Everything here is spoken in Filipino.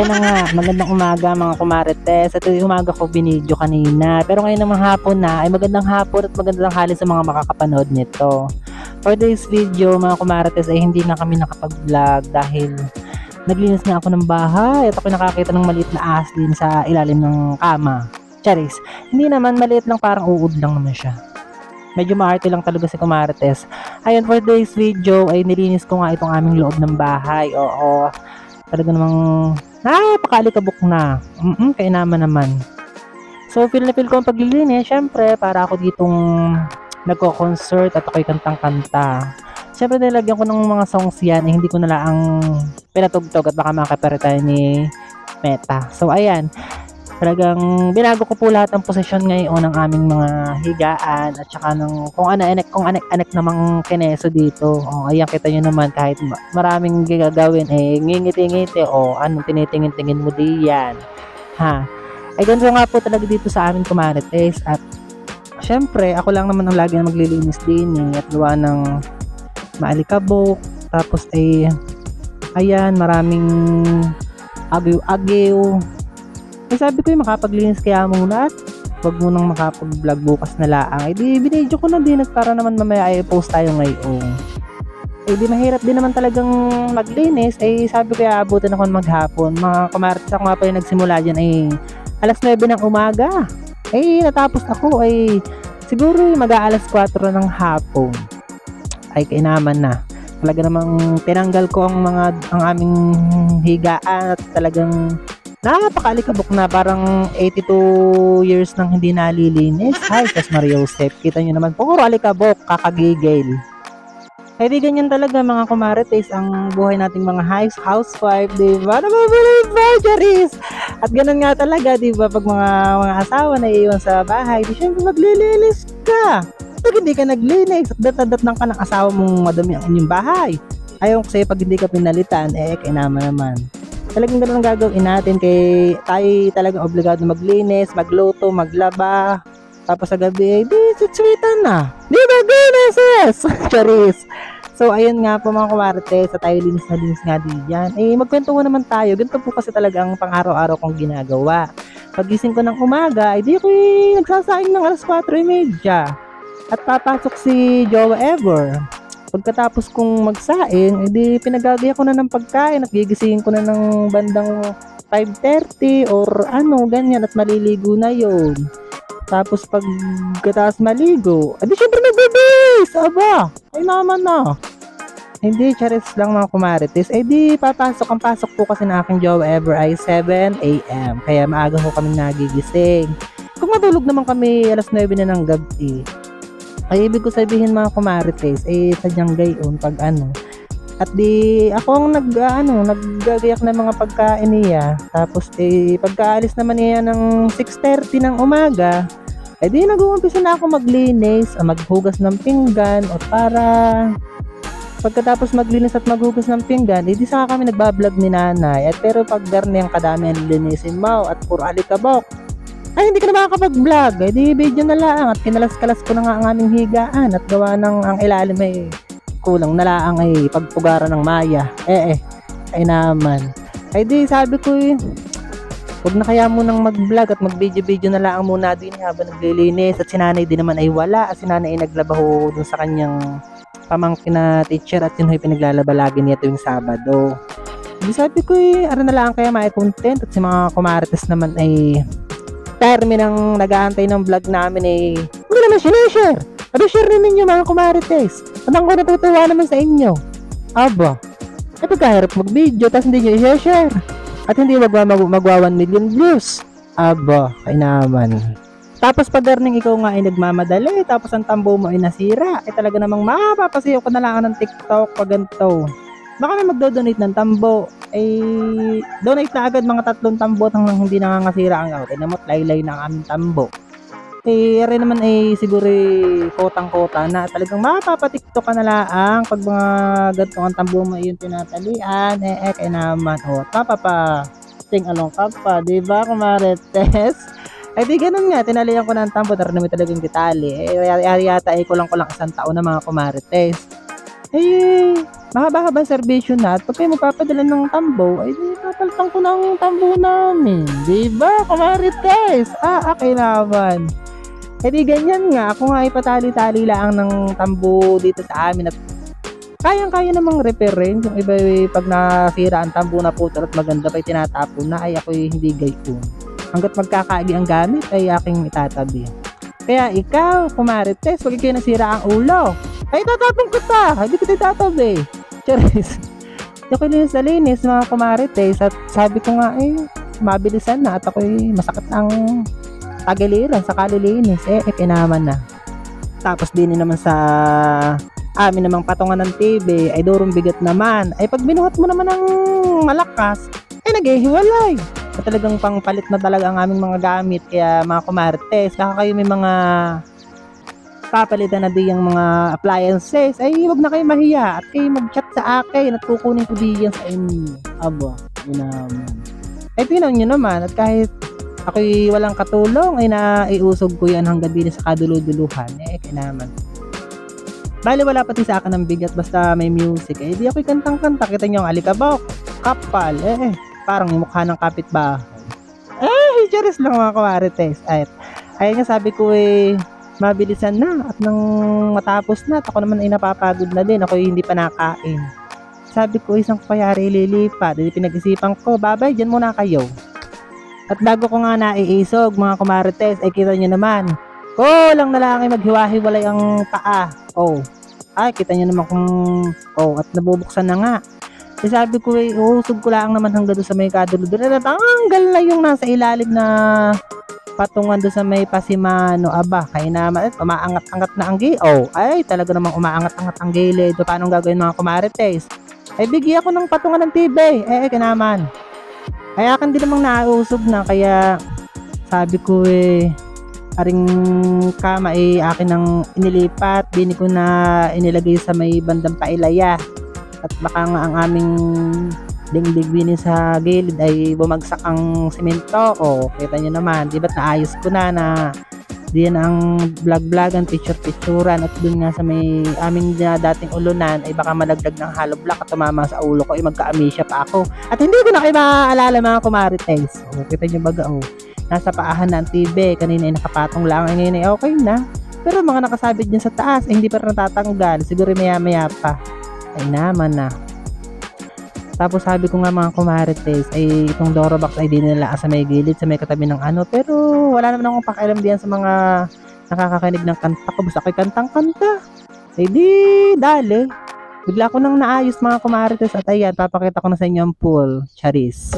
Ayan na nga, magandang umaga mga kumarites. Ito yung umaga ko binidyo kanina. Pero ngayon naman hapon na, ay magandang hapon at magandang tanghali sa mga makakapanood nito. For this video mga kumarites ay hindi na kami nakapag-vlog dahil naglinis nga ako ng bahay at ako nakakita ng maliit na aslin sa ilalim ng kama. Charis, hindi naman maliit lang, parang uod lang naman siya. Medyo maarte lang talaga si kumarites. Ayun, for today's video ay nilinis ko nga itong aming loob ng bahay. Oo, talaga namang napakalikabok na. Kaya naman. So feel na feel ko ang paglilinis. Syempre para ako ditong nagko-concert at ako'y kantang-kanta. Syempre nilagyan ko ng mga songs yan, hindi ko na lang pinatugtog at baka makapirate tayo ni Meta. So ayan, talagang binago ko po lahat ng posisyon ngayon ng aming mga higaan at saka ng kung anek namang kineso dito. O ayan, kita nyo naman kahit maraming gagawin ngingiti-ngiti o anong tinitingin-tingin mo diyan. Ha? Ay ganito nga po talaga dito sa amin kumarites at syempre ako lang naman ang lagi na maglilinis din at gawa ng maalikabok. Tapos ayan, maraming agiw. Sabi ko yung makapaglinis kaya muna at wag mo nang makapag-vlog bukas na laang. Di binidyo ko na din at para naman mamaya ay post tayo ngayon. Di mahirap din naman talagang maglinis. Sabi ko abutin ako maghapon. Mga kumarites, ako nga pa yung nagsimula dyan alas 9 ng umaga. Natapos ako siguro mag-aalas 4 ng hapon. Kainaman na. Talaga namang tinanggal ko ang aming higaan at talagang napakalikabok na, parang 82 years nang hindi nalilinis. Ay, Kas Mario Joseph, kita nyo naman, puro alikabok, kakagigil. Di ganyan talaga mga kumarites ang buhay nating mga housewife, diba? Nababalik ba, Charis? At ganun nga talaga, diba? Pag mga asawa na iiwan sa bahay, di syempre maglilinis ka. Pag hindi ka naglinis, dat-dat ng ka ng asawa mong madami ang inyong bahay. Ayaw ko sa'yo pag hindi ka pinalitan, kainaman naman. Talagang ganun ang gagawin natin, kay tayo talagang obligado maglinis, magluto, maglaba, tapos sa gabi di sweetan na, di ba guneses? Charis. So ayun nga po mga kumarites, sa tayo linis nga diyan. Magkwentuhan naman tayo. Ganito po kasi talaga ang pang-araw-araw kong ginagawa. Pagising ko ng umaga, di ako nagsasaing ng alas 4:30 at papasok si Jowa Ever. Pagkatapos kong magsaing, di pinagagaya ko na ng pagkain at gigisingin ko na ng bandang 5:30 or ganyan at maliligo na yon. Tapos pagkatapos maligo, di syempre nagbibis! Aba, naman na. Hindi, charis lang mga kumarites. Di ang pasok po kasi ng aking Jowa Ever ay 7 AM. Kaya maaga ko kami nagigising. Kung matulog naman kami alas 9 na ng gabi, ibig ko sabihin mga kumarites, sadyang gayon pag at di ako ang naggagayak ng mga pagkain niya. Tapos pagkaalis naman niya ng 6:30 ng umaga, di nag-uumpisa na ako maglinis, maghugas ng pinggan o para pagkatapos maglinis at maghugas ng pinggan, di saka kami nagbablog ni nanay. At pero pag garni ang kadami ang linisin mo at puro alikabok, hindi ka na makakapag-vlog. Di video na lang at kinalas-kalas ko na nga ang aming higaan at gawa ng ang ilalim kulang na lang pagpugara ng maya. Naman. Di sabi ko huwag na kaya munang mag-vlog at mag-video na lang muna din habang naglilinis. At si nanay din naman wala. At si nanay naglabaho dun sa kanyang pamangkin na teacher at yun pinaglalaba lagi niya tuwing Sabado. Di sabi ko ara na lang kaya content at si mga kumarites naman termi ng nag-aantay ng vlog namin hindi naman sinishare. Share rin ninyo mga kumarites. Anong ko natutuwa naman sa inyo. Aba, pagkahirap mag-video tapos hindi nyo i-share at hindi magwa 1 million views. Aba, naman. Tapos pag garning ikaw nga nagmamadali tapos ang tambo mo nasira, talaga namang mapapasayaw ko na lang ng TikTok pag ganito. Baka may magdo-donate ng tambo, donate na agad mga 3 tambo hanggang hindi nangangasira ang ako. Tinamot laylay ng aming tambo. Rin naman siguro kotang-kota na talagang mapapatiktok ka na lang pag mga ganito ang tambo mo yung tinatalian. Kaya naman, ting along ka pa, diba kumarites? Di ganun nga, tinalian ko ng tambo, naman talagang ditali. Yata kulang 1 taon na mga kumarites. Eh, mahaba-habang serbisyo na at pag kayo magpapadala ng tambo, ay di papalitan ko ng tambo namin. Di ba, kumarites? Okay naman. Eh di ganyan nga, ako nga ipatali-tali lang ng tambo dito sa amin at kayang-kaya namang repair-rin. Yung iba pag nasira ang tambo na putol at maganda pa tinatapon na, ay ako'y hindi gayon. Hanggat magkakaagi ang gamit ay aking itatabi. Kaya ikaw, kumarites, wag kayo nasira ang ulo. Ay, tatapon ko ta! Hindi ko tatabi. Charis. Yung linis mga kumarites at sabi ko nga mabilisan na at ako'y masakit ang tagiliran sa kalilinis. Kinaman na. Tapos din naman sa amin namang patungan ng TV ay durong bigat naman. Ay pag binuhat mo naman ng malakas, ay naghihiwalay. At talagang pangpalit na talaga ang aming mga gamit. Kaya mga kumarites, baka kayo may mga papalitan na di yung mga appliances, ay wag na kayo mahiya at kayo mag-chat sa akin at kukunin ko di yan sa inyo. Aba, yun naman. Ay tinan nyo naman at kahit ako'y walang katulong ay naiusog ko yan hanggang din sa kaduluduluhan. Kaya naman. Bali wala pati sa akin ng bigat basta may music. Di ako'y kantang-kanta. Kita nyo ang alikabok, kapal, parang yung mukha ng kapitbahay. Charis lang mga kumarites. Ay nga sabi ko mabilisan na at nang matapos na at ako naman ay napapagod na din, ako hindi pa nakain. Sabi ko isang kayari lilipat, pinag-isipan ko, babay dyan muna kayo. At bago ko nga naiisog mga kumarites, ay kita nyo naman lang na lang ay maghiwa-hiwalay ang paa. Kita nyo naman kung at nabubuksan na nga. Sabi ko uhusog ko lang naman hanggang doon sa may kaduludul at tanggal na yung nasa ilalim na patungan doon sa may pasimano. Aba, kaya naman umaangat-angat na ang gilid. Ay talaga namang umaangat-angat ang gilid. Paano gagawin mga kumarites? Ay bigyan ako ng patungan ng TV. Kaya naman. Ay akin din namang nausog na, kaya sabi ko aring kama akin nang inilipat. Bini ko na inilagay sa may bandang pailaya. At baka nga ang aming dingding sa gilid ay bumagsak ang semento. Kita nyo naman, di ba't naayos ko na diyan ang vlog-vlogan, picture-picturan at dun nga sa may aming dating ulunan ay baka malagdag ng hollow block at tumama sa ulo ko, magka-amnesia pa ako at hindi ko na kayo maaalala mga kumarites. Kita nyo baga nasa paahan na ang TV, kanina ay nakapatong lang, ay ngayon ay okay na, pero mga nakasabit dyan sa taas ay hindi pa natatanggal, siguro maya-maya pa. Ay naman na. Tapos sabi ko nga mga kumarites ay itong Dorobox ay dinala sa may gilid, sa may katabi ng pero wala naman akong pakialam diyan sa mga nakakakinig ng kanta ko, basta ako'y kantang-kanta. Ay di, dali. Bigla ko nang naayos mga kumarites at ayan, papakita ko na sa inyo ang pool. Charis.